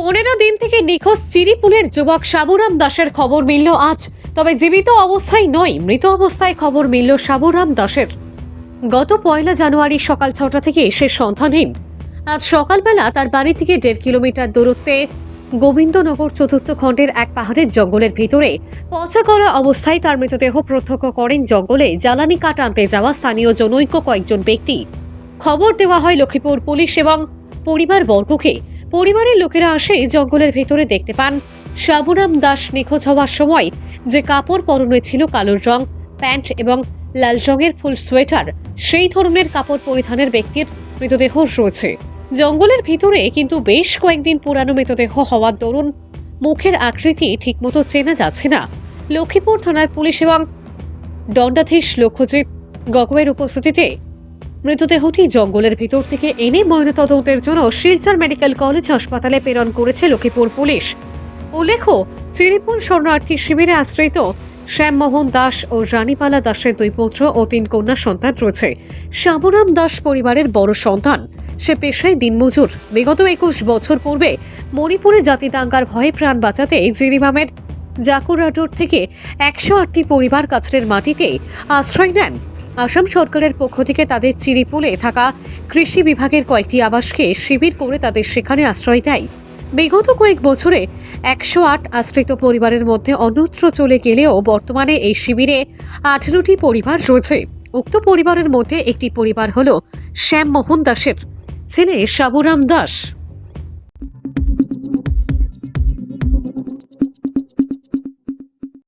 15 দিন থেকে নিখোঁজ চিরিপুলের যুবক সাবুরাম দাসের খবর মিলল আজ। তবে জীবিত অবস্থায় নয়, মৃত অবস্থায় খবর মিলল সাবুরাম দাসের। গত 1 জানুয়ারি সকাল 6টা থেকে সে সন্ধানহীন। আজ সকালবেলা তার বাড়ি থেকে 1.5 কিলোমিটার দূরত্বে গোবিন্দনগর চতুর্থ খণ্ডের এক পাহাড়ের জঙ্গলের ভিতরে পচা গলা অবস্থায় তার মৃতদেহ প্রত্যক্ষ করেন জঙ্গলে জ্বালানি কাঠ আনতে যাওয়া স্থানীয় জনৈক কয়েকজন ব্যক্তি। খবর দেওয়া হয় লক্ষ্মীপুর পুলিশ এবং পরিবার বর্গকে। পরিবারের লোকেরা আসে জঙ্গলের ভেতরে দেখতে পান সাবুরাম দাস নিখোঁজ হওয়ার সময় যে কাপড় পরনে ছিল কালো রং প্যান্ট এবং লাল রঙের ফুল সোয়েটার, সেই ধরনের কাপড় পরিধানের ব্যক্তির মৃতদেহ রয়েছে জঙ্গলের ভিতরে। কিন্তু বেশ কয়েকদিন পুরানো মৃতদেহ হওয়ার দরুন মুখের আকৃতি ঠিকমতো চেনা যাচ্ছে না। লক্ষ্মীপুর থানার পুলিশ এবং দণ্ডাধীশ লক্ষ্যজিৎ গগৈয়ের উপস্থিতিতে মৃতদেহটি জঙ্গলের ভিতর থেকে এনে ময়নাতদন্তের জন্য শিলচর মেডিকেল কলেজ হাসপাতালে প্রেরণ করেছে লক্ষ্মীপুর পুলিশ। উল্লেখ্য, চিরিপুল শরণার্থী শিবিরে আশ্রিত শ্যামমোহন দাস ও রানীবালা দাসের 2 পুত্র ও 3 কন্যা সন্তান রয়েছে। সাবুরাম দাস পরিবারের বড় সন্তান। সে পেশায় দিনমজুর। বিগত 21 বছর পূর্বে মণিপুরে জাতি দাঙ্গার ভয়ে প্রাণ বাঁচাতে জিরিবামের জাকুরাডোর থেকে 108টি পরিবার কাছড়ের মাটিতে আশ্রয় নেন। আসাম সরকারের পক্ষ থেকে তাদের চিরিপুলে থাকা কৃষি বিভাগের কয়েকটি আবাসকে শিবির করে তাদের সেখানে আশ্রয় দেয়। বিগত কয়েক বছরে 108 আশ্রিত পরিবারের মধ্যে অন্যত্র চলে গেলেও বর্তমানে এই শিবিরে 18টি পরিবার রয়েছে। উক্ত পরিবারের মধ্যে একটি পরিবার হল শ্যামমোহন দাসের ছেলে সাবুরাম দাস।